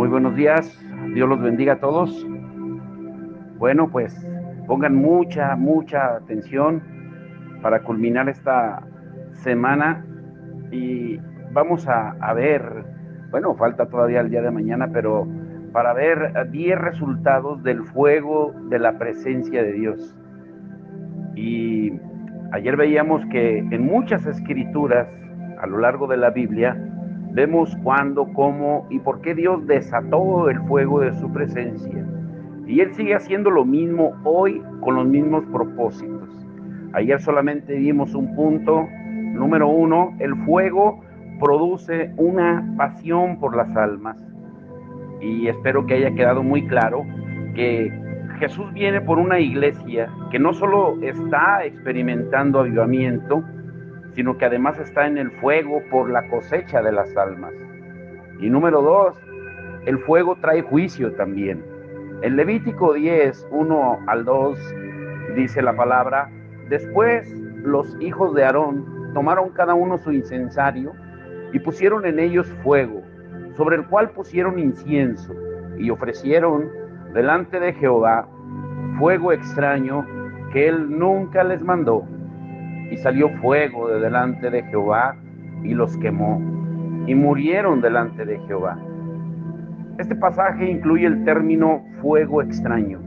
Muy buenos días, Dios los bendiga a todos. Bueno, pues pongan mucha atención para culminar esta semana y vamos a ver, bueno, falta todavía el día de mañana, pero para ver 10 resultados del fuego de la presencia de Dios. Y ayer veíamos que en muchas escrituras a lo largo de la Biblia vemos cuándo, cómo y por qué Dios desató el fuego de su presencia. Y Él sigue haciendo lo mismo hoy con los mismos propósitos. Ayer solamente vimos un punto, número 1, el fuego produce una pasión por las almas. Y espero que haya quedado muy claro que Jesús viene por una iglesia que no solo está experimentando avivamiento, sino que además está en el fuego por la cosecha de las almas. Y número 2, el fuego trae juicio también. En Levítico 10, 1 al 2, dice la palabra: después los hijos de Aarón tomaron cada uno su incensario y pusieron en ellos fuego, sobre el cual pusieron incienso, y ofrecieron delante de Jehová fuego extraño que él nunca les mandó. Y salió fuego de delante de Jehová y los quemó, y murieron delante de Jehová. Este pasaje incluye el término fuego extraño,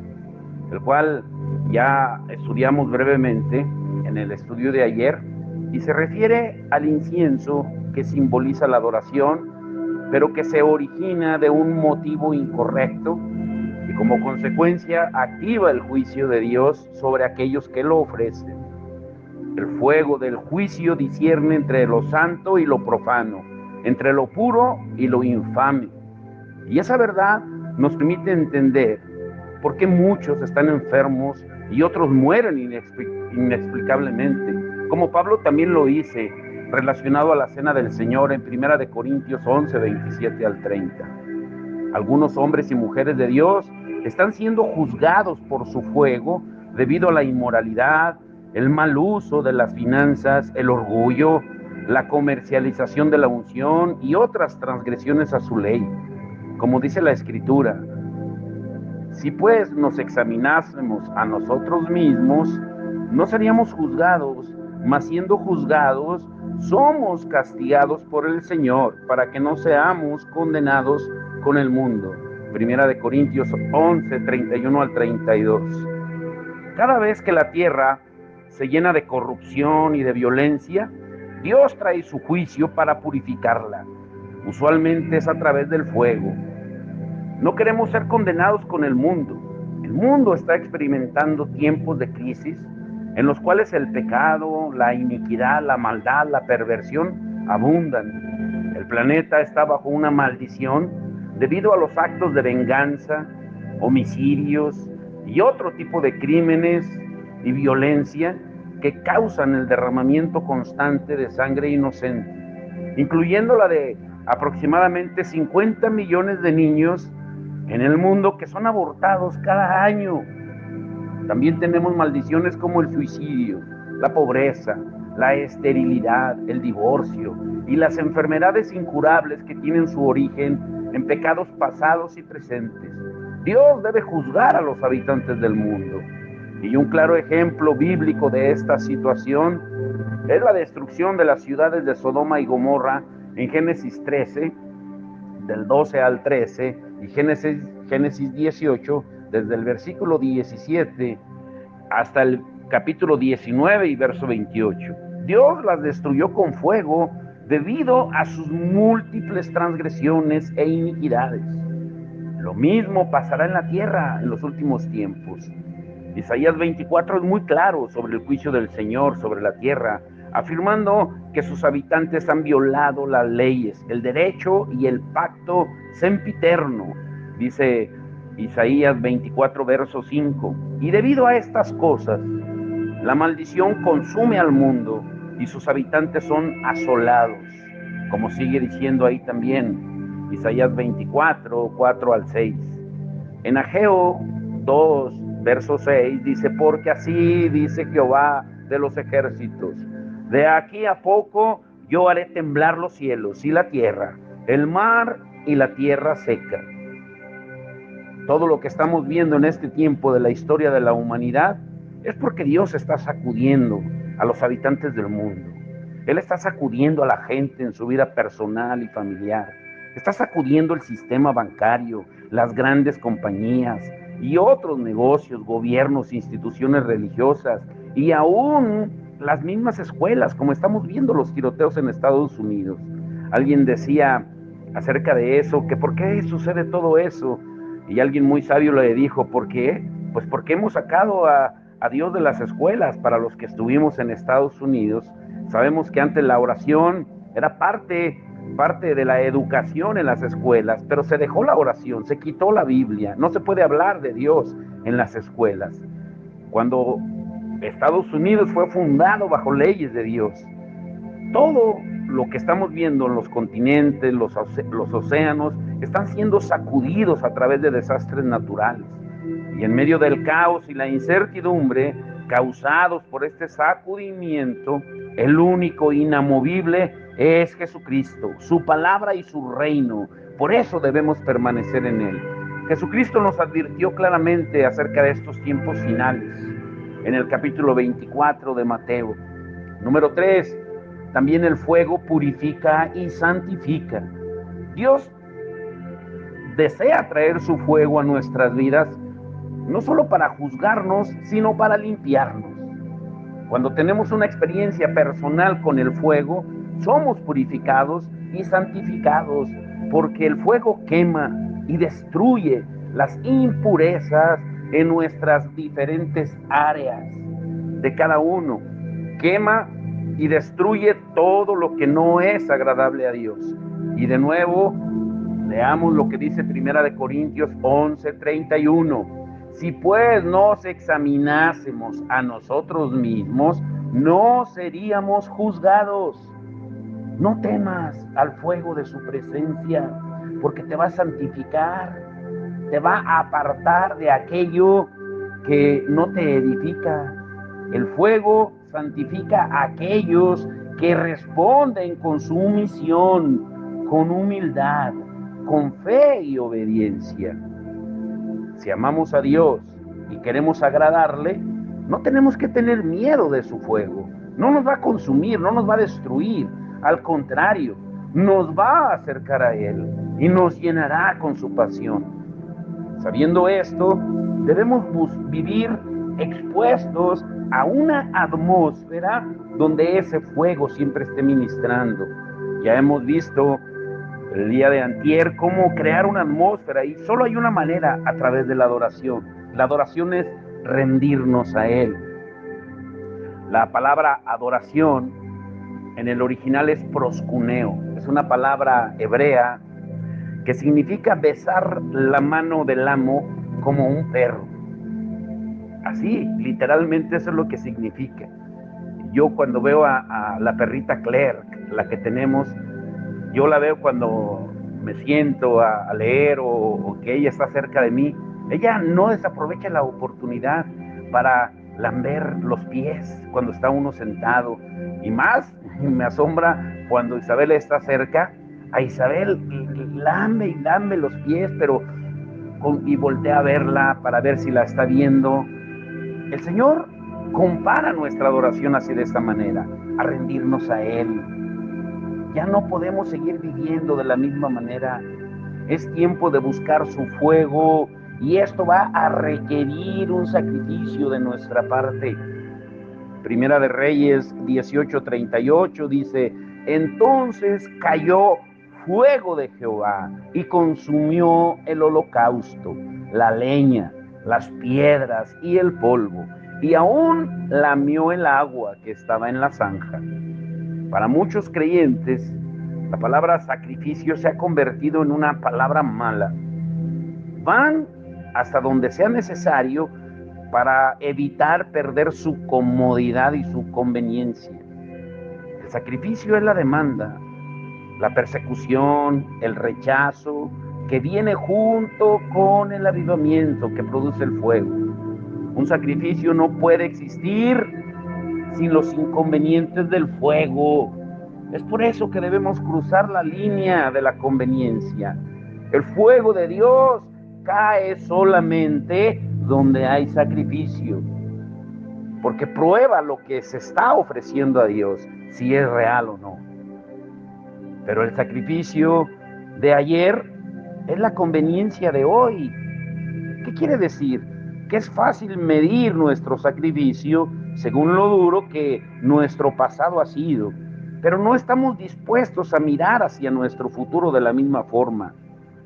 el cual ya estudiamos brevemente en el estudio de ayer, y se refiere al incienso que simboliza la adoración, pero que se origina de un motivo incorrecto y como consecuencia activa el juicio de Dios sobre aquellos que lo ofrecen. El fuego del juicio discierne entre lo santo y lo profano, entre lo puro y lo infame. Y esa verdad nos permite entender por qué muchos están enfermos y otros mueren inexplicablemente, como Pablo también lo dice, relacionado a la cena del Señor en 1 de Corintios 11, 27 al 30. Algunos hombres y mujeres de Dios están siendo juzgados por su fuego debido a la inmoralidad, el mal uso de las finanzas, el orgullo, la comercialización de la unción y otras transgresiones a su ley. Como dice la Escritura: si pues nos examinásemos a nosotros mismos, no seríamos juzgados, mas siendo juzgados, somos castigados por el Señor, para que no seamos condenados con el mundo. 1 de Corintios 11, 31 al 32. Cada vez que la tierra se llena de corrupción y de violencia, Dios trae su juicio para purificarla. Usualmente es a través del fuego. No queremos ser condenados con el mundo. El mundo está experimentando tiempos de crisis en los cuales el pecado, la iniquidad, la maldad, la perversión abundan. El planeta está bajo una maldición debido a los actos de venganza, homicidios y otro tipo de crímenes y violencia que causan el derramamiento constante de sangre inocente, incluyendo la de aproximadamente 50 millones de niños en el mundo que son abortados cada año. También tenemos maldiciones como el suicidio, la pobreza, la esterilidad, el divorcio y las enfermedades incurables que tienen su origen en pecados pasados y presentes. Dios debe juzgar a los habitantes del mundo. Y un claro ejemplo bíblico de esta situación es la destrucción de las ciudades de Sodoma y Gomorra en Génesis 13, del 12 al 13, y Génesis 18, desde el versículo 17 hasta el capítulo 19 y verso 28. Dios las destruyó con fuego debido a sus múltiples transgresiones e iniquidades. Lo mismo pasará en la tierra en los últimos tiempos. Isaías 24 es muy claro sobre el juicio del Señor sobre la tierra, afirmando que sus habitantes han violado las leyes, el derecho y el pacto sempiterno, dice Isaías 24, verso 5. Y debido a estas cosas, la maldición consume al mundo y sus habitantes son asolados, como sigue diciendo ahí también Isaías 24, 4 al 6. En Ageo 2, verso 6 dice: porque así dice Jehová de los ejércitos, de aquí a poco yo haré temblar los cielos y la tierra, el mar y la tierra seca, Todo lo que estamos viendo en este tiempo de la historia de la humanidad es porque Dios está sacudiendo a los habitantes del mundo. Él está sacudiendo a la gente en su vida personal y familiar. Está sacudiendo el sistema bancario, las grandes compañías y otros negocios, gobiernos, instituciones religiosas y aún las mismas escuelas, como estamos viendo los tiroteos en Estados Unidos. Alguien decía acerca de eso, que por qué sucede todo eso. Y alguien muy sabio le dijo, ¿por qué? Pues porque hemos sacado a Dios de las escuelas. Para los que estuvimos en Estados Unidos, sabemos que antes la oración era parte de la educación en las escuelas, pero se dejó la oración, se quitó la Biblia, no se puede hablar de Dios en las escuelas. Cuando Estados Unidos fue fundado bajo leyes de Dios, todo lo que estamos viendo en los continentes, los océanos, están siendo sacudidos a través de desastres naturales. Y en medio del caos y la incertidumbre causados por este sacudimiento, el único inamovible es Jesucristo, su palabra y su reino. Por eso debemos permanecer en él. Jesucristo nos advirtió claramente acerca de estos tiempos finales en el capítulo 24 de Mateo. Número 3, también el fuego purifica y santifica. Dios desea traer su fuego a nuestras vidas, no solo para juzgarnos, sino para limpiarnos. Cuando tenemos una experiencia personal con el fuego, somos purificados y santificados, porque el fuego quema y destruye las impurezas en nuestras diferentes áreas de cada uno. Quema y destruye todo lo que no es agradable a Dios. Y de nuevo, leamos lo que dice 1 Corintios 11:31. Si pues nos examinásemos a nosotros mismos, no seríamos juzgados. No temas al fuego de su presencia, porque te va a santificar, te va a apartar de aquello que no te edifica. El fuego santifica a aquellos que responden con sumisión, con humildad, con fe y obediencia. Si amamos a Dios y queremos agradarle, no tenemos que tener miedo de su fuego. No nos va a consumir, no nos va a destruir. Al contrario, nos va a acercar a Él y nos llenará con su pasión. Sabiendo esto, debemos vivir expuestos a una atmósfera donde ese fuego siempre esté ministrando. Ya hemos visto el día de antier cómo crear una atmósfera, y solo hay una manera: a través de la adoración. La adoración es rendirnos a Él. La palabra adoración en el original es proskuneo, es una palabra hebrea que significa besar la mano del amo como un perro. Así, literalmente eso es lo que significa. Yo cuando veo a la perrita Claire, la que tenemos, yo la veo cuando me siento a leer o que ella está cerca de mí. Ella no desaprovecha la oportunidad para lamber los pies cuando está uno sentado. Y más me asombra cuando Isabel está cerca. A Isabel lambe y lambe los pies, pero y voltea a verla para ver si la está viendo. El Señor compara nuestra adoración así, de esta manera, a rendirnos a Él. Ya no podemos seguir viviendo de la misma manera. Es tiempo de buscar su fuego, y esto va a requerir un sacrificio de nuestra parte. Primera de Reyes 18:38 dice: entonces cayó fuego de Jehová y consumió el holocausto, la leña, las piedras y el polvo, y aún lamió el agua que estaba en la zanja. Para muchos creyentes, la palabra sacrificio se ha convertido en una palabra mala. Van hasta donde sea necesario para evitar perder su comodidad y su conveniencia. El sacrificio es la demanda, la persecución, el rechazo, que viene junto con el avivamiento que produce el fuego. Un sacrificio no puede existir sin los inconvenientes del fuego. Es por eso que debemos cruzar la línea de la conveniencia. El fuego de Dios cae solamente donde hay sacrificio, porque prueba lo que se está ofreciendo a Dios, si es real o no. Pero el sacrificio de ayer es la conveniencia de hoy. ¿Qué quiere decir? Que es fácil medir nuestro sacrificio según lo duro que nuestro pasado ha sido, pero no estamos dispuestos a mirar hacia nuestro futuro de la misma forma.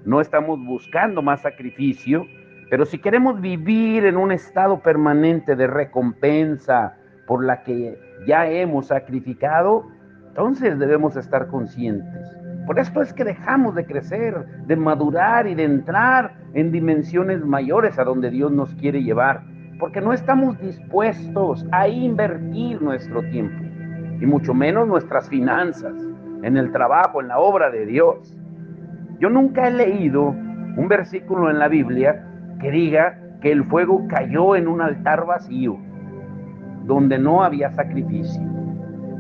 No estamos buscando más sacrificio, pero si queremos vivir en un estado permanente de recompensa por la que ya hemos sacrificado, entonces debemos estar conscientes. Por esto es que dejamos de crecer, de madurar y de entrar en dimensiones mayores a donde Dios nos quiere llevar, porque no estamos dispuestos a invertir nuestro tiempo, y mucho menos nuestras finanzas, en el trabajo, en la obra de Dios. Yo nunca he leído un versículo en la Biblia que diga que el fuego cayó en un altar vacío, donde no había sacrificio.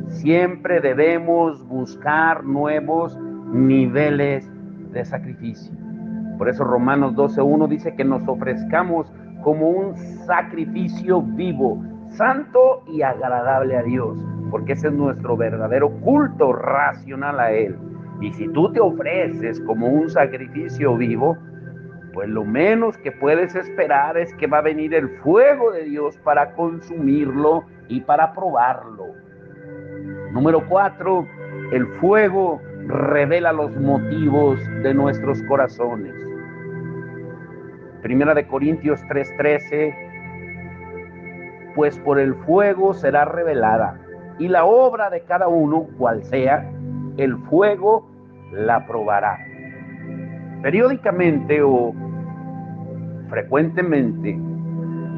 Siempre debemos buscar nuevos niveles de sacrificio. Por eso Romanos 12:1 dice que nos ofrezcamos como un sacrificio vivo, santo y agradable a Dios, porque ese es nuestro verdadero culto racional a Él. Y si tú te ofreces como un sacrificio vivo, pues lo menos que puedes esperar es que va a venir el fuego de Dios para consumirlo y para probarlo. Número 4, el fuego revela los motivos de nuestros corazones. Primera de Corintios 3:13, pues por el fuego será revelada, y la obra de cada uno, cual sea, el fuego la probará. Periódicamente o frecuentemente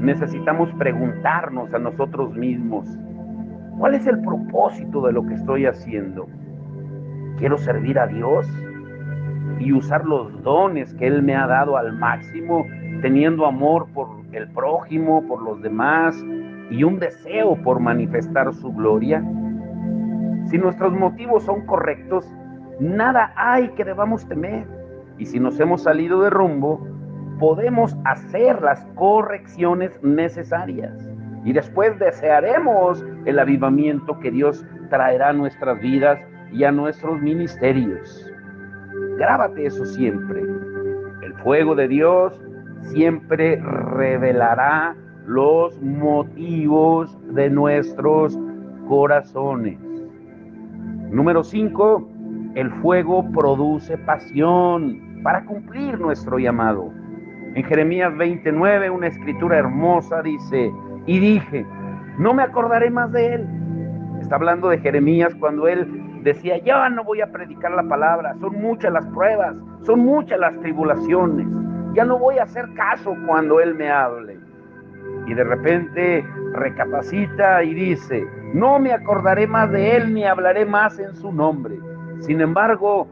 necesitamos preguntarnos a nosotros mismos, ¿cuál es el propósito de lo que estoy haciendo? ¿Quiero servir a Dios y usar los dones que Él me ha dado al máximo, teniendo amor por el prójimo, por los demás y un deseo por manifestar su gloria? Si nuestros motivos son correctos, nada hay que debamos temer. Y si nos hemos salido de rumbo, podemos hacer las correcciones necesarias. Y después desearemos el avivamiento que Dios traerá a nuestras vidas y a nuestros ministerios. Grábate eso siempre. El fuego de Dios siempre revelará los motivos de nuestros corazones. Número 5, el fuego produce pasión para cumplir nuestro llamado. En Jeremías 29, una escritura hermosa dice, y dije, no me acordaré más de él. Está hablando de Jeremías cuando él decía, ya no voy a predicar la palabra, son muchas las pruebas, son muchas las tribulaciones, ya no voy a hacer caso cuando él me hable. Y de repente recapacita y dice, no me acordaré más de él ni hablaré más en su nombre. Sin embargo,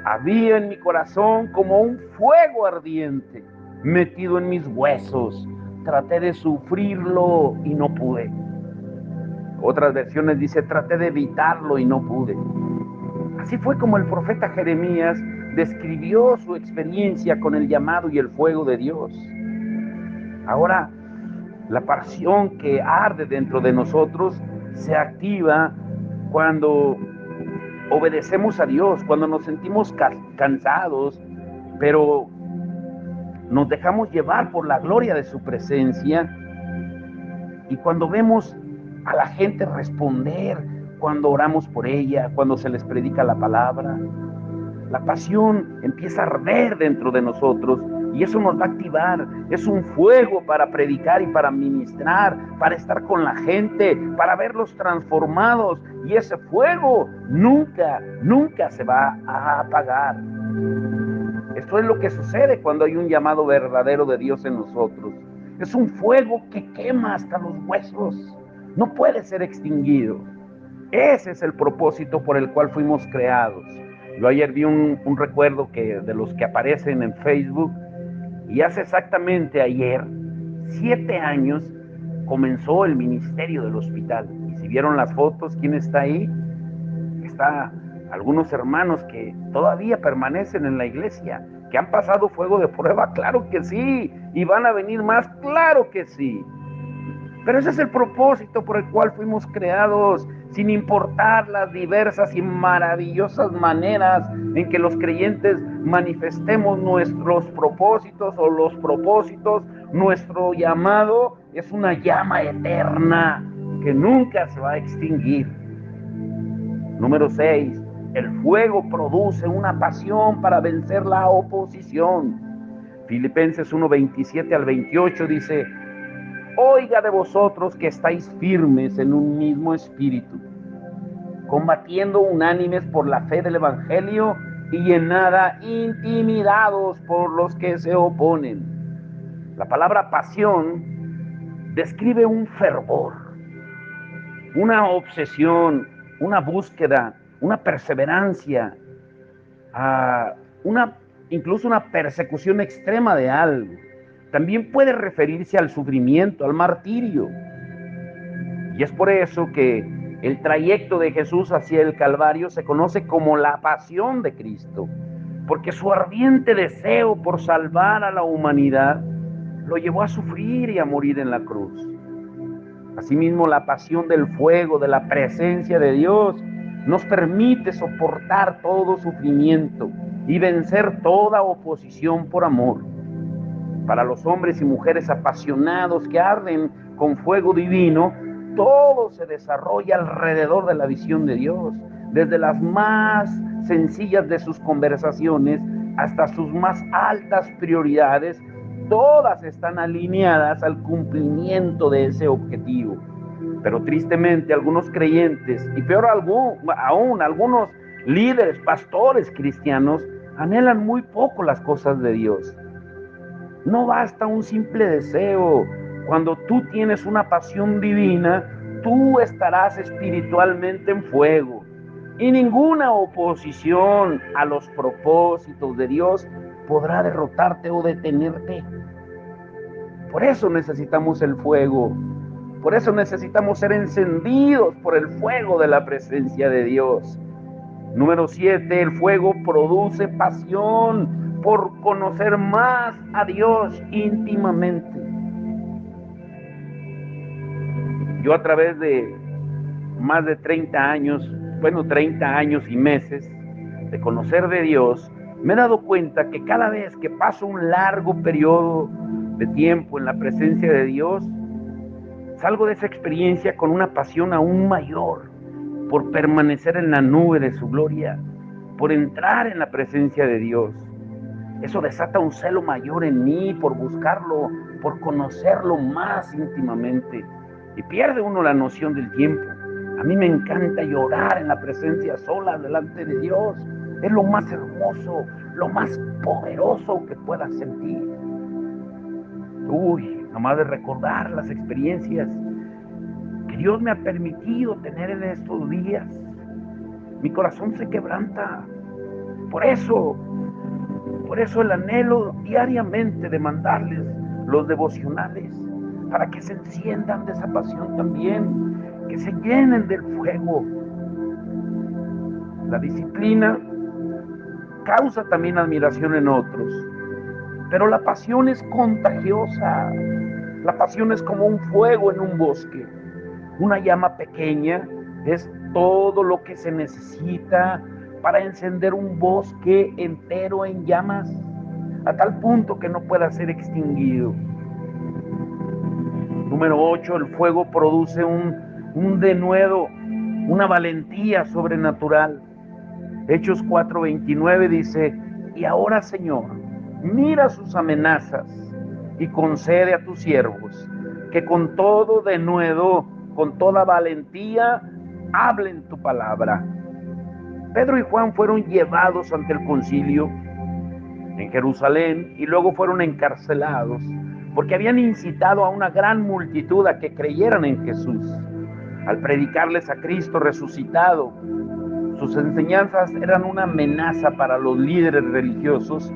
había en mi corazón como un fuego ardiente metido en mis huesos. Traté de sufrirlo y no pude. Otras versiones dice, traté de evitarlo y no pude. Así fue como el profeta Jeremías describió su experiencia con el llamado y el fuego de Dios. Ahora, la pasión que arde dentro de nosotros se activa cuando obedecemos a Dios, cuando nos sentimos cansados, pero nos dejamos llevar por la gloria de su presencia, y cuando vemos a la gente responder, cuando oramos por ella, cuando se les predica la palabra, la pasión empieza a arder dentro de nosotros y eso nos va a activar. Es un fuego para predicar y para ministrar, para estar con la gente, para verlos transformados, y ese fuego nunca se va a apagar. Esto es lo que sucede cuando hay un llamado verdadero de Dios en nosotros. Es un fuego que quema hasta los huesos, no puede ser extinguido. Ese es el propósito por el cual fuimos creados. Yo ayer vi un recuerdo de los que aparecen en Facebook, y hace exactamente ayer, 7 años, comenzó el ministerio del hospital. Y si vieron las fotos, ¿quién está ahí? Está Algunos hermanos que todavía permanecen en la iglesia, que han pasado fuego de prueba, claro que sí, y van a venir más, claro que sí. Pero ese es el propósito por el cual fuimos creados, sin importar las diversas y maravillosas maneras en que los creyentes manifestemos nuestros propósitos o los propósitos. Nuestro llamado es una llama eterna que nunca se va a extinguir. Número 6. El fuego produce una pasión para vencer la oposición. Filipenses 1:27 al 28 dice: oiga de vosotros que estáis firmes en un mismo espíritu, combatiendo unánimes por la fe del evangelio y en nada intimidados por los que se oponen. La palabra pasión describe un fervor, una obsesión, una búsqueda, una perseverancia, incluso una persecución extrema de algo. También puede referirse al sufrimiento, al martirio. Y es por eso que el trayecto de Jesús hacia el Calvario se conoce como la pasión de Cristo, porque su ardiente deseo por salvar a la humanidad lo llevó a sufrir y a morir en la cruz. Asimismo, la pasión del fuego, de la presencia de Dios, nos permite soportar todo sufrimiento y vencer toda oposición por amor. Para los hombres y mujeres apasionados que arden con fuego divino, todo se desarrolla alrededor de la visión de Dios, desde las más sencillas de sus conversaciones hasta sus más altas prioridades. Todas están alineadas al cumplimiento de ese objetivo. Pero tristemente algunos creyentes, y peor aún algunos líderes, pastores cristianos, anhelan muy poco las cosas de Dios. No basta un simple deseo. Cuando tú tienes una pasión divina, tú estarás espiritualmente en fuego. Y ninguna oposición a los propósitos de Dios podrá derrotarte o detenerte. Por eso necesitamos el fuego. Por eso necesitamos ser encendidos por el fuego de la presencia de Dios. Número 7, el fuego produce pasión por conocer más a Dios íntimamente. Yo a través de más de 30 años y meses de conocer de Dios, me he dado cuenta que cada vez que paso un largo periodo de tiempo en la presencia de Dios, salgo de esa experiencia con una pasión aún mayor por permanecer en la nube de su gloria, por entrar en la presencia de Dios. Eso desata un celo mayor en mí por buscarlo, por conocerlo más íntimamente. Y pierde uno la noción del tiempo. A mí me encanta llorar en la presencia sola delante de Dios. Es lo más hermoso, lo más poderoso que puedas sentir. Nomás de recordar las experiencias que Dios me ha permitido tener en estos días, mi corazón se quebranta. Por eso el anhelo diariamente de mandarles los devocionales, para que se enciendan de esa pasión también, que se llenen del fuego. La disciplina causa también admiración en otros, pero la pasión es contagiosa. La pasión es como un fuego en un bosque. Una llama pequeña es todo lo que se necesita para encender un bosque entero en llamas, a tal punto que no pueda ser extinguido. Número 8, el fuego produce un denuedo, una valentía sobrenatural. Hechos 4:29 dice: y ahora, Señor, mira sus amenazas y concede a tus siervos que con todo denuedo, con toda valentía, hablen tu palabra. Pedro y Juan fueron llevados ante el concilio en Jerusalén y luego fueron encarcelados porque habían incitado a una gran multitud a que creyeran en Jesús. Al predicarles a Cristo resucitado, sus enseñanzas eran una amenaza para los líderes religiosos,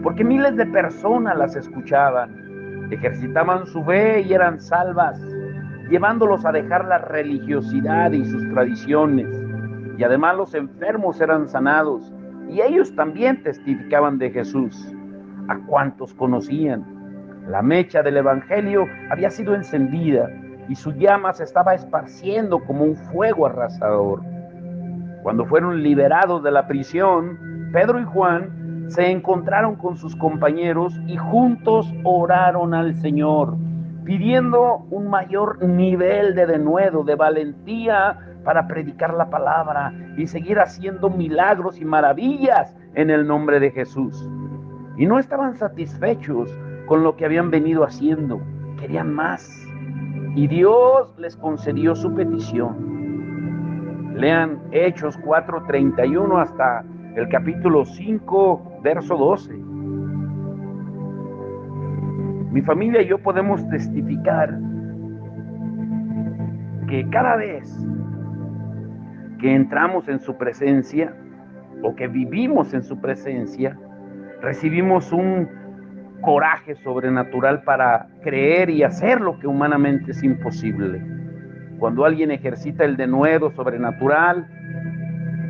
porque miles de personas las escuchaban, ejercitaban su fe y eran salvas, llevándolos a dejar la religiosidad y sus tradiciones. y además los enfermos eran sanados, y ellos también testificaban de Jesús. ¿A cuántos conocían? La mecha del evangelio había sido encendida y su llama se estaba esparciendo como un fuego arrasador. Cuando fueron liberados de la prisión, Pedro y Juan se encontraron con sus compañeros y juntos oraron al Señor, pidiendo un mayor nivel de denuedo, de valentía para predicar la palabra y seguir haciendo milagros y maravillas en el nombre de Jesús. Y no estaban satisfechos con lo que habían venido haciendo, querían más. Y Dios les concedió su petición. Lean Hechos 4:31 hasta el capítulo 5, verso 12. Mi familia y yo podemos testificar que cada vez que entramos en su presencia o que vivimos en su presencia, recibimos un coraje sobrenatural para creer y hacer lo que humanamente es imposible. Cuando alguien ejercita el denuedo sobrenatural,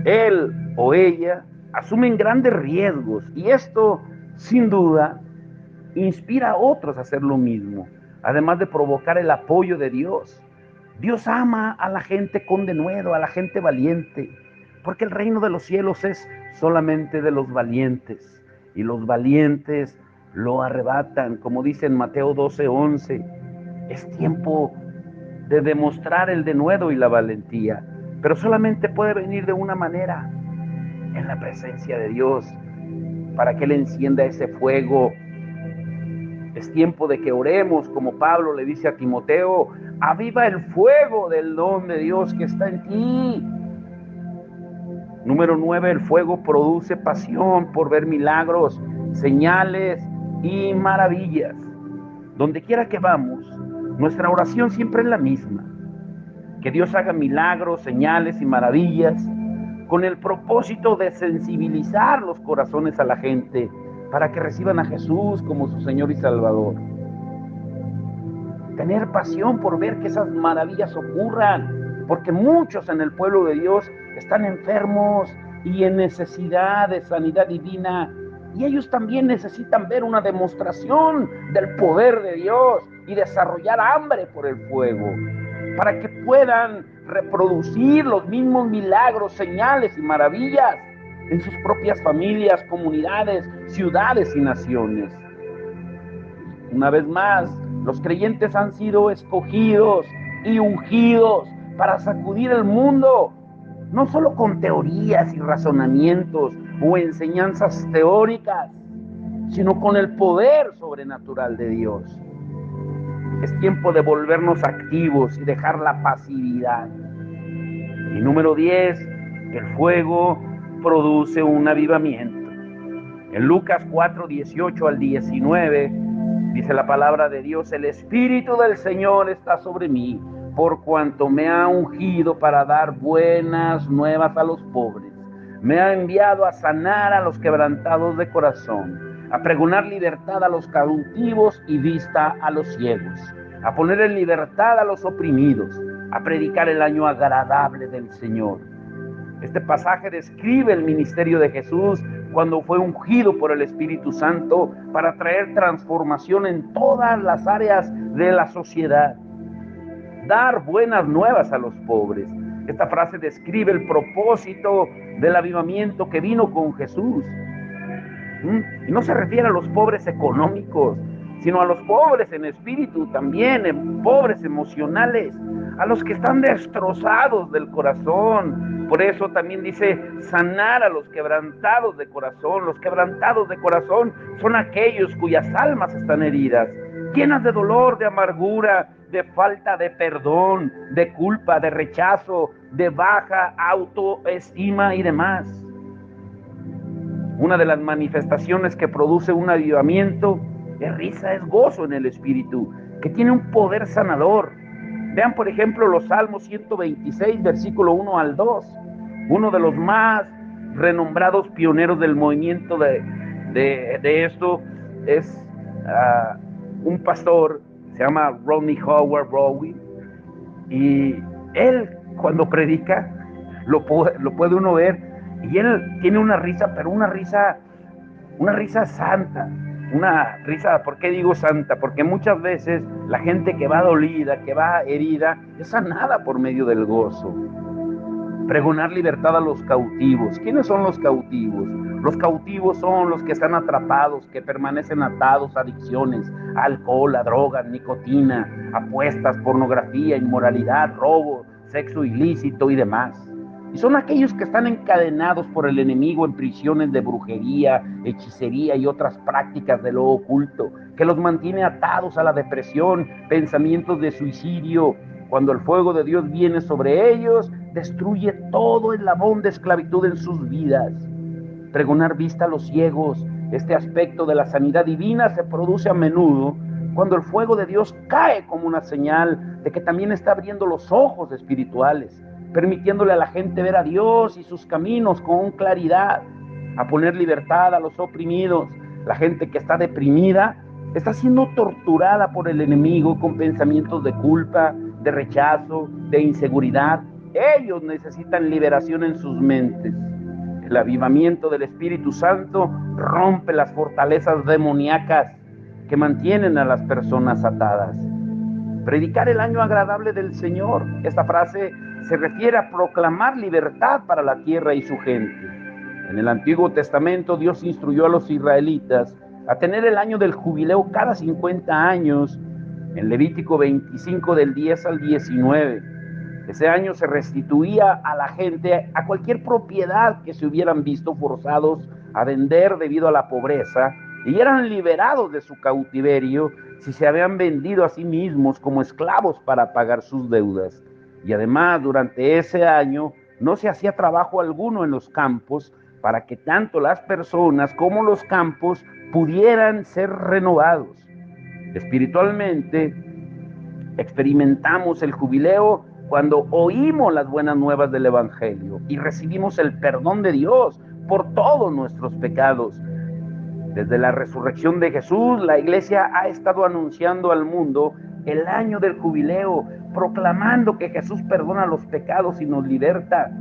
él o ella asumen grandes riesgos, y esto, sin duda, inspira a otros a hacer lo mismo, además de provocar el apoyo de Dios. Dios ama a la gente con denuedo, a la gente valiente, porque el reino de los cielos es solamente de los valientes, y los valientes lo arrebatan, como dice en Mateo 12:11. Es tiempo de demostrar el denuedo y la valentía, pero solamente puede venir de una manera: en la presencia de Dios, para que Él encienda ese fuego. Es tiempo de que oremos, como Pablo le dice a Timoteo: aviva el fuego del don de Dios que está en ti. Número 9, el fuego produce pasión por ver milagros, señales y maravillas. Donde quiera que vamos, nuestra oración siempre es la misma: que Dios haga milagros, señales y maravillas, con el propósito de sensibilizar los corazones a la gente para que reciban a Jesús como su Señor y Salvador. Tener pasión por ver que esas maravillas ocurran, porque muchos en el pueblo de Dios están enfermos y en necesidad de sanidad divina, y ellos también necesitan ver una demostración del poder de Dios y desarrollar hambre por el fuego, para que puedan reproducir los mismos milagros, señales y maravillas en sus propias familias, comunidades, ciudades y naciones. Una vez más, los creyentes han sido escogidos y ungidos para sacudir el mundo, no solo con teorías y razonamientos o enseñanzas teóricas, sino con el poder sobrenatural de Dios. Es tiempo de volvernos activos y dejar la pasividad. Y número 10, el fuego produce un avivamiento. En Lucas 4:18 al 19, dice la palabra de Dios: el Espíritu del Señor está sobre mí, por cuanto me ha ungido para dar buenas nuevas a los pobres. Me ha enviado a sanar a los quebrantados de corazón, a pregonar libertad a los cautivos y vista a los ciegos, a poner en libertad a los oprimidos, a predicar el año agradable del Señor. Este pasaje describe el ministerio de Jesús cuando fue ungido por el Espíritu Santo para traer transformación en todas las áreas de la sociedad. Dar buenas nuevas a los pobres. Esta frase describe el propósito del avivamiento que vino con Jesús. Y no se refiere a los pobres económicos, sino a los pobres en espíritu también, pobres emocionales, a los que están destrozados del corazón. Por eso también dice sanar a los quebrantados de corazón. Los quebrantados de corazón son aquellos cuyas almas están heridas, llenas de dolor, de amargura, de falta de perdón, de culpa, de rechazo, de baja autoestima y demás. Una de las manifestaciones que produce un avivamiento es risa, es gozo en el espíritu, que tiene un poder sanador. Vean, por ejemplo, los Salmos 126, versículo 1 al 2. Uno de los más renombrados pioneros del movimiento de esto es un pastor, se llama Rodney Howard Bowen, y él, cuando predica, lo puede uno ver, y él tiene una risa, pero una risa santa, una risa. ¿Por qué digo santa? Porque muchas veces la gente que va dolida, que va herida, es sanada por medio del gozo. Pregonar libertad a los cautivos. ¿Quiénes son los cautivos? Los cautivos son los que están atrapados, que permanecen atados a adicciones, a alcohol, a drogas, nicotina, apuestas, pornografía, inmoralidad, robo, sexo ilícito y demás. Y son aquellos que están encadenados por el enemigo en prisiones de brujería, hechicería y otras prácticas de lo oculto, que los mantiene atados a la depresión, pensamientos de suicidio. Cuando el fuego de Dios viene sobre ellos, destruye todo eslabón de esclavitud en sus vidas. Pregonar vista a los ciegos. Este aspecto de la sanidad divina se produce a menudo cuando el fuego de Dios cae como una señal de que también está abriendo los ojos espirituales, permitiéndole a la gente ver a Dios y sus caminos con claridad, a poner libertad a los oprimidos. La gente que está deprimida está siendo torturada por el enemigo con pensamientos de culpa, de rechazo, de inseguridad. Ellos necesitan liberación en sus mentes. El avivamiento del Espíritu Santo rompe las fortalezas demoníacas que mantienen a las personas atadas. Predicar el año agradable del Señor. Esta frase se refiere a proclamar libertad para la tierra y su gente. En el Antiguo Testamento, Dios instruyó a los israelitas a tener el año del jubileo cada 50 años, en Levítico 25 del 10 al 19. Ese año se restituía a la gente a cualquier propiedad que se hubieran visto forzados a vender debido a la pobreza, y eran liberados de su cautiverio si se habían vendido a sí mismos como esclavos para pagar sus deudas. Y además, durante ese año no se hacía trabajo alguno en los campos para que tanto las personas como los campos pudieran ser renovados. Espiritualmente, experimentamos el jubileo cuando oímos las buenas nuevas del Evangelio y recibimos el perdón de Dios por todos nuestros pecados. Desde la resurrección de Jesús, la Iglesia ha estado anunciando al mundo el año del jubileo, proclamando que Jesús perdona los pecados y nos liberta.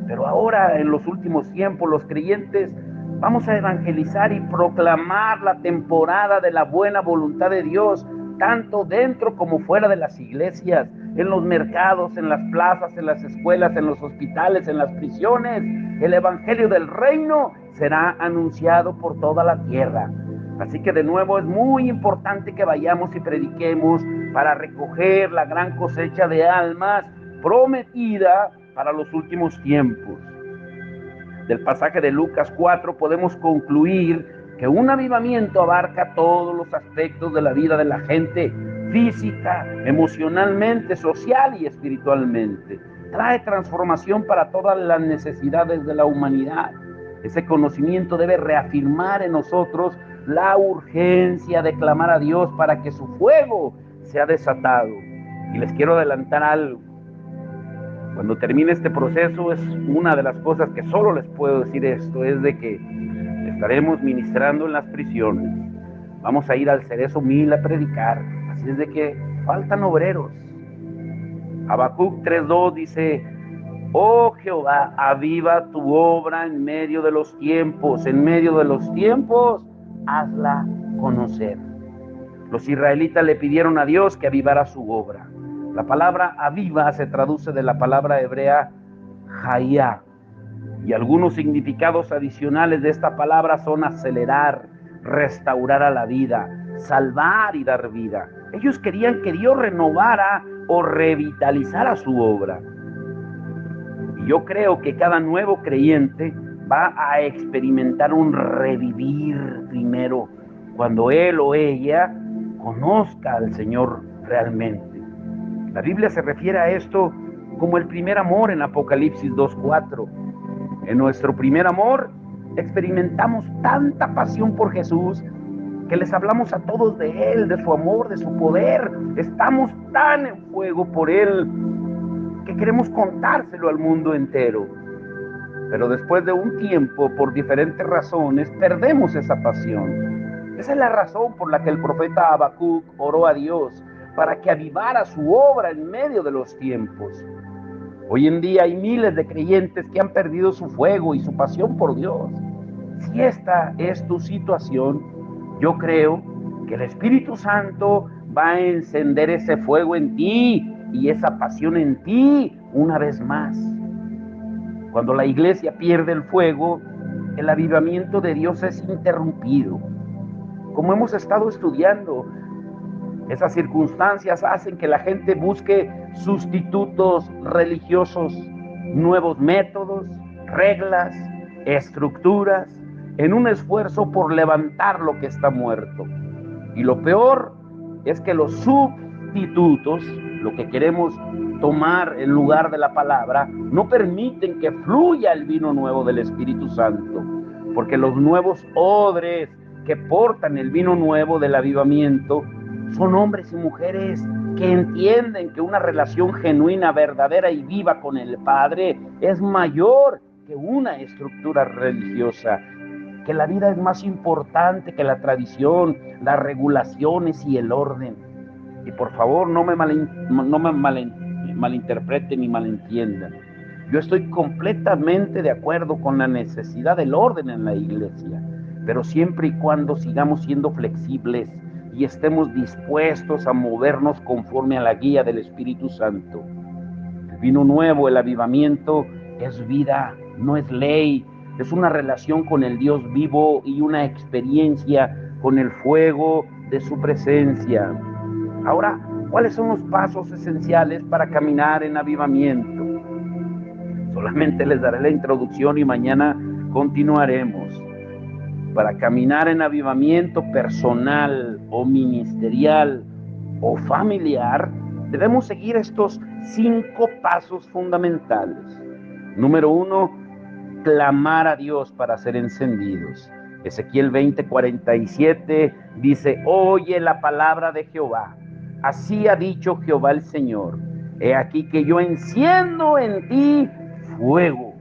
Pero ahora, en los últimos tiempos, los creyentes vamos a evangelizar y proclamar la temporada de la buena voluntad de Dios, tanto dentro como fuera de las iglesias, en los mercados, en las plazas, en las escuelas, en los hospitales, en las prisiones. El evangelio del reino será anunciado por toda la tierra. Así que de nuevo es muy importante que vayamos y prediquemos para recoger la gran cosecha de almas prometida para los últimos tiempos. Del pasaje de Lucas 4 podemos concluir que un avivamiento abarca todos los aspectos de la vida de la gente, física, emocionalmente, social y espiritualmente. Trae transformación para todas las necesidades de la humanidad. Ese conocimiento debe reafirmar en nosotros la urgencia de clamar a Dios para que su fuego sea desatado. Y les quiero adelantar algo. Cuando termine este proceso, es una de las cosas que solo les puedo decir esto, es de que estaremos ministrando en las prisiones. Vamos a ir al Cerezo 1000 a predicar. Así es de que faltan obreros. Habacuc 3:2 dice: oh Jehová, aviva tu obra en medio de los tiempos. En medio de los tiempos, hazla conocer. Los israelitas le pidieron a Dios que avivara su obra. La palabra aviva se traduce de la palabra hebrea hayá, y algunos significados adicionales de esta palabra son acelerar, restaurar a la vida, salvar y dar vida. Ellos querían que Dios renovara o revitalizara su obra. Y yo creo que cada nuevo creyente va a experimentar un revivir primero, cuando él o ella conozca al Señor realmente. La Biblia se refiere a esto como el primer amor en Apocalipsis 2:4. En nuestro primer amor experimentamos tanta pasión por Jesús que les hablamos a todos de Él, de su amor, de su poder. Estamos tan en fuego por Él que queremos contárselo al mundo entero. Pero después de un tiempo, por diferentes razones, perdemos esa pasión. Esa es la razón por la que el profeta Habacuc oró a Dios para que avivara su obra en medio de los tiempos. Hoy en día hay miles de creyentes que han perdido su fuego y su pasión por Dios. Si esta es tu situación, yo creo que el Espíritu Santo va a encender ese fuego en ti y esa pasión en ti una vez más. Cuando la iglesia pierde el fuego, el avivamiento de Dios es interrumpido. Como hemos estado estudiando, esas circunstancias hacen que la gente busque sustitutos religiosos, nuevos métodos, reglas, estructuras, en un esfuerzo por levantar lo que está muerto. Y lo peor es que los sustitutos, lo que queremos tomar en lugar de la palabra, no permiten que fluya el vino nuevo del Espíritu Santo, porque los nuevos odres que portan el vino nuevo del avivamiento son hombres y mujeres que entienden que una relación genuina, verdadera y viva con el Padre es mayor que una estructura religiosa, que la vida es más importante que la tradición, las regulaciones y el orden. Y por favor, no me malinterpreten ni malentiendan. Yo estoy completamente de acuerdo con la necesidad del orden en la iglesia, pero siempre y cuando sigamos siendo flexibles y estemos dispuestos a movernos conforme a la guía del Espíritu Santo. El vino nuevo, el avivamiento, es vida, no es ley. Es una relación con el Dios vivo y una experiencia con el fuego de su presencia. Ahora, ¿cuáles son los pasos esenciales para caminar en avivamiento? Solamente les daré la introducción y mañana continuaremos. Para caminar en avivamiento personal o ministerial o familiar, debemos seguir estos 5 pasos fundamentales. Número 1, clamar a Dios para ser encendidos. Ezequiel 20:47 dice: oye la palabra de Jehová. Así ha dicho Jehová el Señor: he aquí que yo enciendo en ti fuego.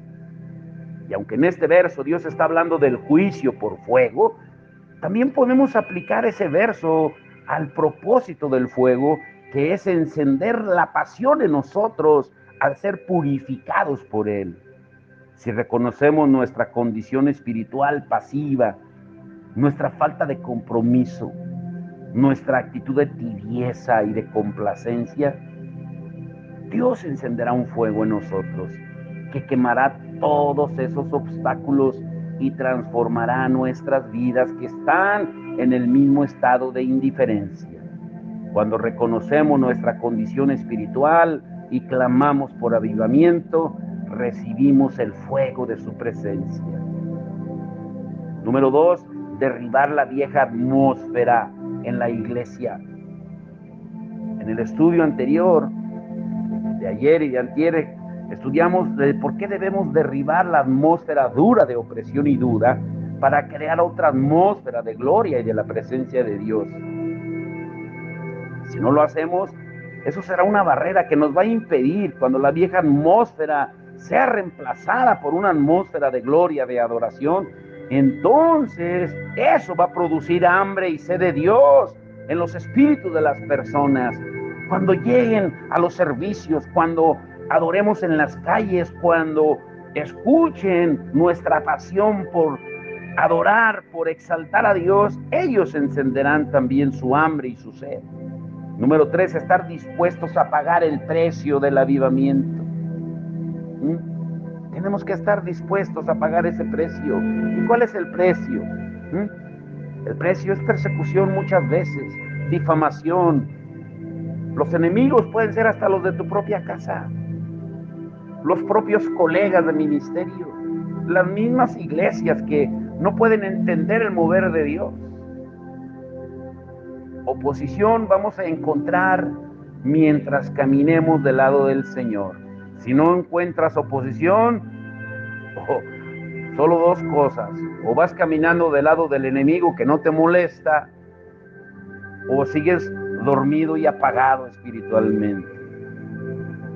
Y aunque en este verso Dios está hablando del juicio por fuego, también podemos aplicar ese verso al propósito del fuego, que es encender la pasión en nosotros al ser purificados por Él. Si reconocemos nuestra condición espiritual pasiva, nuestra falta de compromiso, nuestra actitud de tibieza y de complacencia, Dios encenderá un fuego en nosotros que quemará todos esos obstáculos y transformará nuestras vidas que están en el mismo estado de indiferencia. Cuando reconocemos nuestra condición espiritual y clamamos por avivamiento, recibimos el fuego de su presencia. Número 2, derribar la vieja atmósfera en la iglesia. En el estudio anterior, de ayer y de antier, estudiamos por qué debemos derribar la atmósfera dura de opresión y duda para crear otra atmósfera de gloria y de la presencia de Dios. Si no lo hacemos, eso será una barrera que nos va a impedir, cuando la vieja atmósfera sea reemplazada por una atmósfera de gloria, de adoración, entonces eso va a producir hambre y sed de Dios en los espíritus de las personas. Cuando lleguen a los servicios, cuando adoremos en las calles, cuando escuchen nuestra pasión por adorar, por exaltar a Dios, ellos encenderán también su hambre y su sed. Número 3, estar dispuestos a pagar el precio del avivamiento. Tenemos que estar dispuestos a pagar ese precio. ¿Y cuál es el precio? El precio es persecución muchas veces, difamación. Los enemigos pueden ser hasta los de tu propia casa, los propios colegas de ministerio, las mismas iglesias que no pueden entender el mover de Dios. Oposición vamos a encontrar mientras caminemos del lado del Señor. Si no encuentras oposición, solo 2 cosas: o vas caminando del lado del enemigo que no te molesta, o sigues dormido y apagado espiritualmente.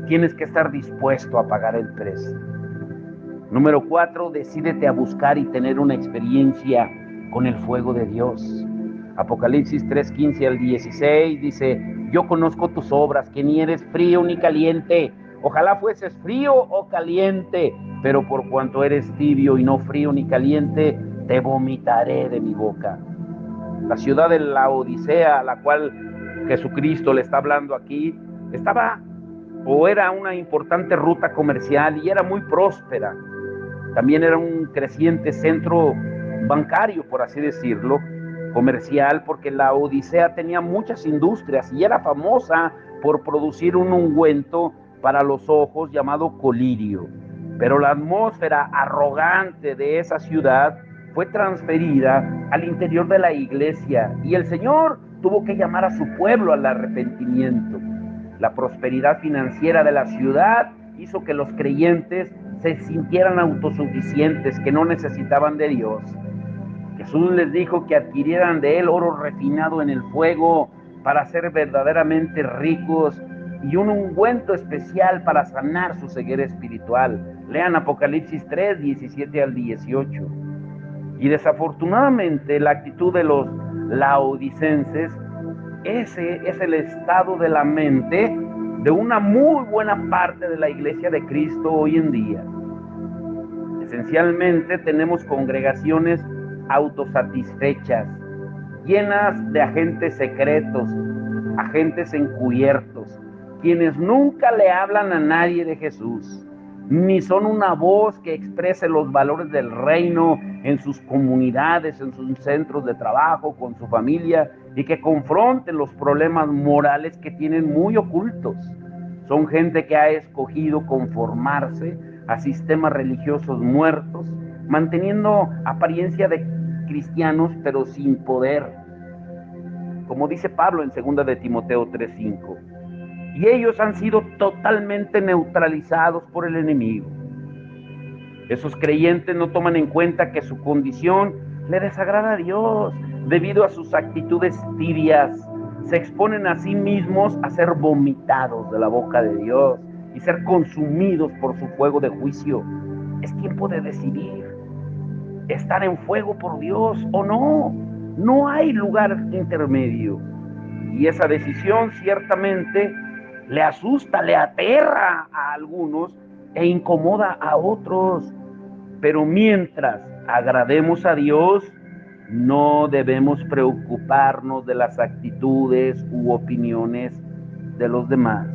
Tienes que estar dispuesto a pagar el precio. Número 4, decídete a buscar y tener una experiencia con el fuego de Dios. Apocalipsis 3:15 al 16 dice: yo conozco tus obras, que ni eres frío ni caliente. Ojalá fueses frío o caliente, pero por cuanto eres tibio y no frío ni caliente, te vomitaré de mi boca. La ciudad de la Odisea, a la cual Jesucristo le está hablando aquí, estaba o era una importante ruta comercial y era muy próspera. También era un creciente centro bancario, por así decirlo, comercial, porque la Odisea tenía muchas industrias y era famosa por producir un ungüento para los ojos llamado colirio. Pero la atmósfera arrogante de esa ciudad fue transferida al interior de la iglesia y el Señor tuvo que llamar a su pueblo al arrepentimiento. La prosperidad financiera de la ciudad hizo que los creyentes se sintieran autosuficientes, que no necesitaban de Dios. Jesús les dijo que adquirieran de él oro refinado en el fuego para ser verdaderamente ricos y un ungüento especial para sanar su ceguera espiritual. Lean Apocalipsis 3, 17 al 18. Y desafortunadamente la actitud de los laodicenses, ese es el estado de la mente de una muy buena parte de la iglesia de Cristo hoy en día. Esencialmente tenemos congregaciones autosatisfechas, llenas de agentes secretos, agentes encubiertos, quienes nunca le hablan a nadie de Jesús, ni son una voz que exprese los valores del reino en sus comunidades, en sus centros de trabajo, con su familia, y que confronten los problemas morales que tienen muy ocultos. Son gente que ha escogido conformarse a sistemas religiosos muertos, manteniendo apariencia de cristianos pero sin poder, como dice Pablo en 2 de Timoteo 3:5. Y ellos han sido totalmente neutralizados por el enemigo. Esos creyentes no toman en cuenta que su condición le desagrada a Dios debido a sus actitudes tibias. Se exponen a sí mismos a ser vomitados de la boca de Dios y ser consumidos por su fuego de juicio. Es tiempo de decidir estar en fuego por Dios o no. No hay lugar intermedio. Y esa decisión ciertamente le asusta, le aterra a algunos e incomoda a otros. Pero mientras agrademos a Dios, no debemos preocuparnos de las actitudes u opiniones de los demás.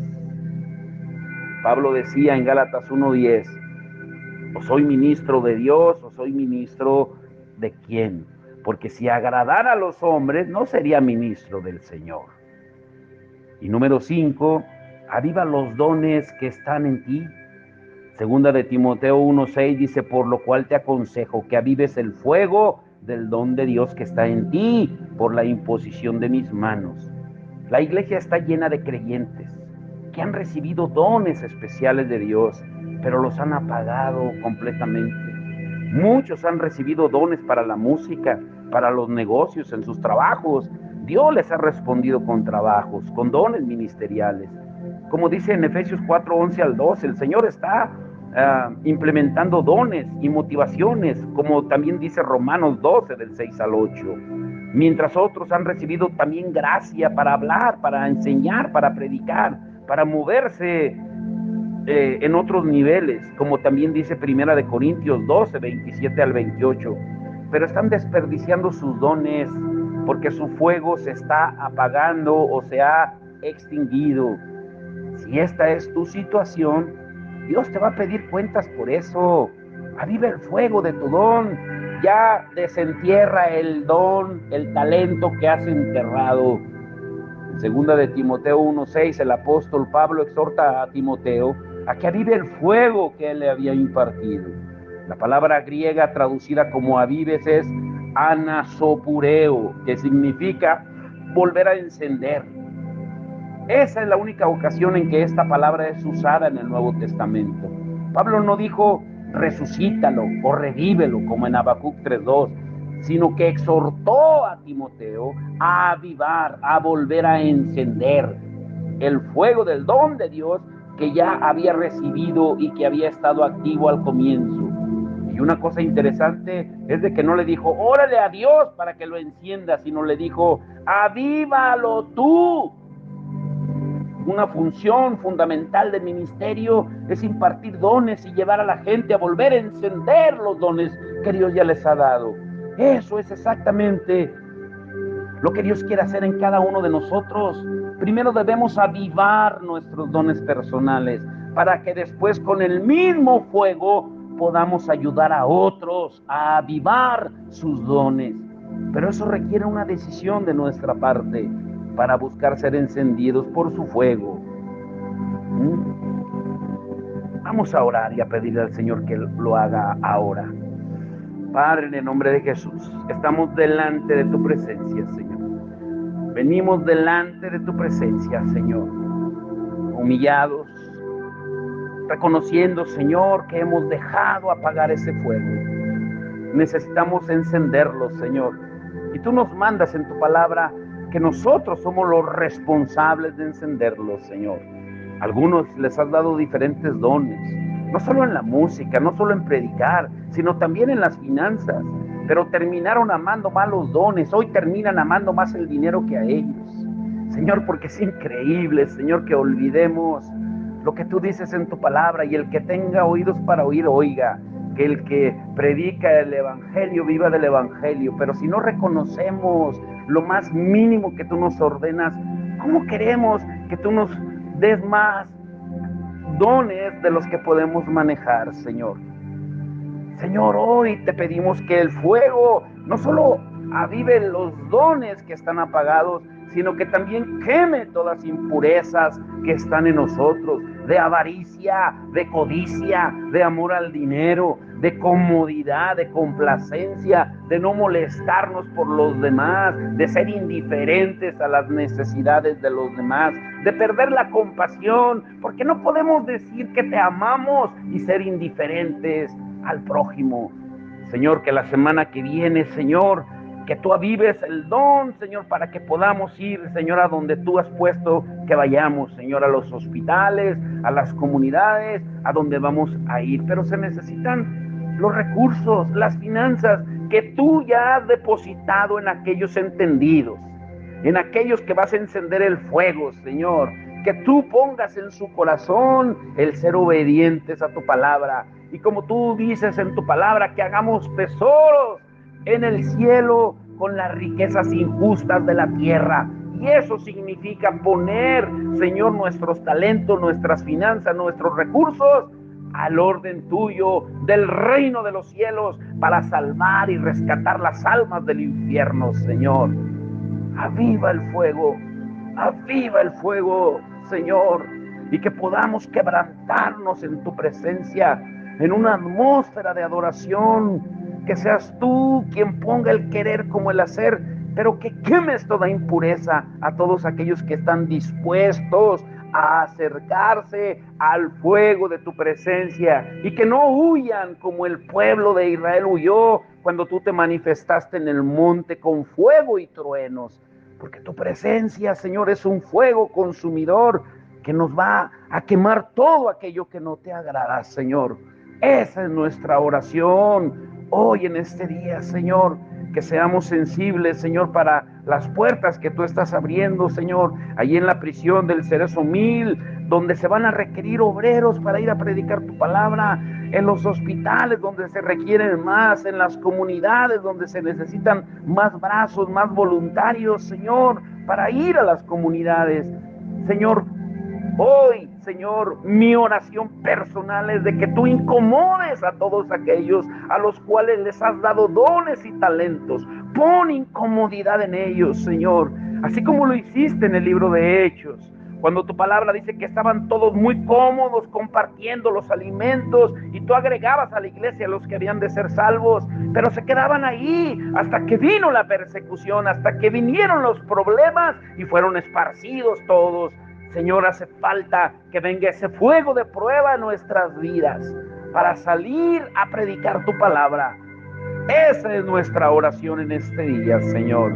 Pablo decía en Gálatas 1:10, o soy ministro de Dios o soy ministro de quién, porque si agradara a los hombres no sería ministro del Señor. Y número 5, aviva los dones que están en ti. Segunda de Timoteo 1:6 dice, por lo cual te aconsejo que avives el fuego del don de Dios que está en ti por la imposición de mis manos. La iglesia está llena de creyentes que han recibido dones especiales de Dios, pero los han apagado completamente. Muchos han recibido dones para la música, para los negocios, en sus trabajos. Dios les ha respondido con trabajos, con dones ministeriales. Como dice en Efesios 4:11 al 12, el Señor está implementando dones y motivaciones, como también dice Romanos 12 del 6 al 8. Mientras otros han recibido también gracia para hablar, para enseñar, para predicar, para moverse en otros niveles, como también dice Primera de Corintios 12, 27 al 28. Pero están desperdiciando sus dones porque su fuego se está apagando o se ha extinguido. Si esta es tu situación, Dios te va a pedir cuentas por eso. Aviva el fuego de tu don. Ya desentierra el don, el talento que has enterrado. En 2 de Timoteo 1:6, el apóstol Pablo exhorta a Timoteo a que avive el fuego que él le había impartido. La palabra griega traducida como avives es anasopureo, que significa volver a encender. Esa es la única ocasión en que esta palabra es usada en el Nuevo Testamento. Pablo no dijo resucítalo o revívelo como en Habacuc 3:2, sino que exhortó a Timoteo a avivar, a volver a encender el fuego del don de Dios que ya había recibido y que había estado activo al comienzo. Y una cosa interesante es de que no le dijo, órale a Dios para que lo encienda, sino le dijo, avívalo tú. una función fundamental del ministerio es impartir dones y llevar a la gente a volver a encender los dones que Dios ya les ha dado. Eso es exactamente lo que Dios quiere hacer en cada uno de nosotros. Primero debemos avivar nuestros dones personales para que después con el mismo fuego podamos ayudar a otros a avivar sus dones. Pero eso requiere una decisión de nuestra parte para buscar ser encendidos por su fuego. Vamos a orar y a pedirle al Señor que lo haga ahora. Padre, en el nombre de Jesús, estamos delante de tu presencia, Señor. Venimos delante de tu presencia, Señor, humillados, reconociendo, Señor, que hemos dejado apagar ese fuego. Necesitamos encenderlo, Señor. Y tú nos mandas en tu palabra que nosotros somos los responsables de encenderlo, Señor. A algunos les has dado diferentes dones, no solo en la música, no solo en predicar, sino también en las finanzas. Pero terminaron amando más los dones, hoy terminan amando más el dinero que a ellos. Señor, porque es increíble, Señor, que olvidemos lo que tú dices en tu palabra, y el que tenga oídos para oír, oiga. Que el que predica el evangelio viva del evangelio. Pero si no reconocemos lo más mínimo que tú nos ordenas, ¿cómo queremos que tú nos des más dones de los que podemos manejar, Señor? Señor, hoy te pedimos que el fuego no solo avive los dones que están apagados, sino que también queme todas las impurezas que están en nosotros, de avaricia, de codicia, de amor al dinero, de comodidad, de complacencia, de no molestarnos por los demás, de ser indiferentes a las necesidades de los demás, de perder la compasión, porque no podemos decir que te amamos y ser indiferentes al prójimo. Señor, que la semana que viene, Señor, que tú avives el don, Señor, para que podamos ir, Señor, a donde tú has puesto que vayamos, Señor, a los hospitales, a las comunidades, a donde vamos a ir. Pero se necesitan los recursos, las finanzas que tú ya has depositado en aquellos entendidos, en aquellos que vas a encender el fuego, Señor. Que tú pongas en su corazón el ser obedientes a tu palabra. Y como tú dices en tu palabra, que hagamos tesoros en el cielo con las riquezas injustas de la tierra. Y eso significa poner, Señor, nuestros talentos, nuestras finanzas, nuestros recursos al orden tuyo, del reino de los cielos, para salvar y rescatar las almas del infierno, Señor. Aviva el fuego, Señor, y que podamos quebrantarnos en tu presencia, en una atmósfera de adoración. Que seas tú quien ponga el querer como el hacer, pero que quemes toda impureza a todos aquellos que están dispuestos a acercarse al fuego de tu presencia, y que no huyan como el pueblo de Israel huyó cuando tú te manifestaste en el monte con fuego y truenos. Porque tu presencia, Señor, es un fuego consumidor que nos va a quemar todo aquello que no te agrada, Señor. Esa es nuestra oración hoy en este día, Señor. Que seamos sensibles, Señor, para las puertas que tú estás abriendo, Señor, allí en la prisión del Cerezo 1000, donde se van a requerir obreros para ir a predicar tu palabra, en los hospitales donde se requieren más, en las comunidades donde se necesitan más brazos, más voluntarios, Señor, para ir a las comunidades. Señor, hoy, Señor, mi oración personal es de que tú incomodes a todos aquellos a los cuales les has dado dones y talentos. Pon incomodidad en ellos, Señor, así como lo hiciste en el libro de Hechos, cuando tu palabra dice que estaban todos muy cómodos compartiendo los alimentos, y tú agregabas a la iglesia a los que habían de ser salvos, pero se quedaban ahí hasta que vino la persecución, hasta que vinieron los problemas y fueron esparcidos todos. Señor, hace falta que venga ese fuego de prueba en nuestras vidas para salir a predicar tu palabra. Esa es nuestra oración en este día, Señor.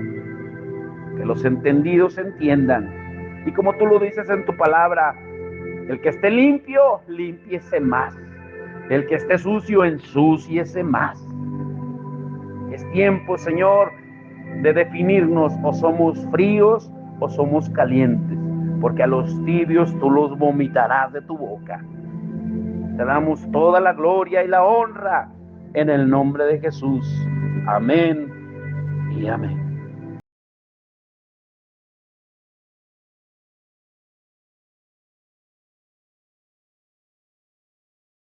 Que los entendidos entiendan. Y como tú lo dices en tu palabra, el que esté limpio, límpiese más. El que esté sucio, ensúciese más. Es tiempo, Señor, de definirnos: o somos fríos o somos calientes. porque a los tibios tú los vomitarás de tu boca. Te damos toda la gloria y la honra en el nombre de Jesús. Amén y amén.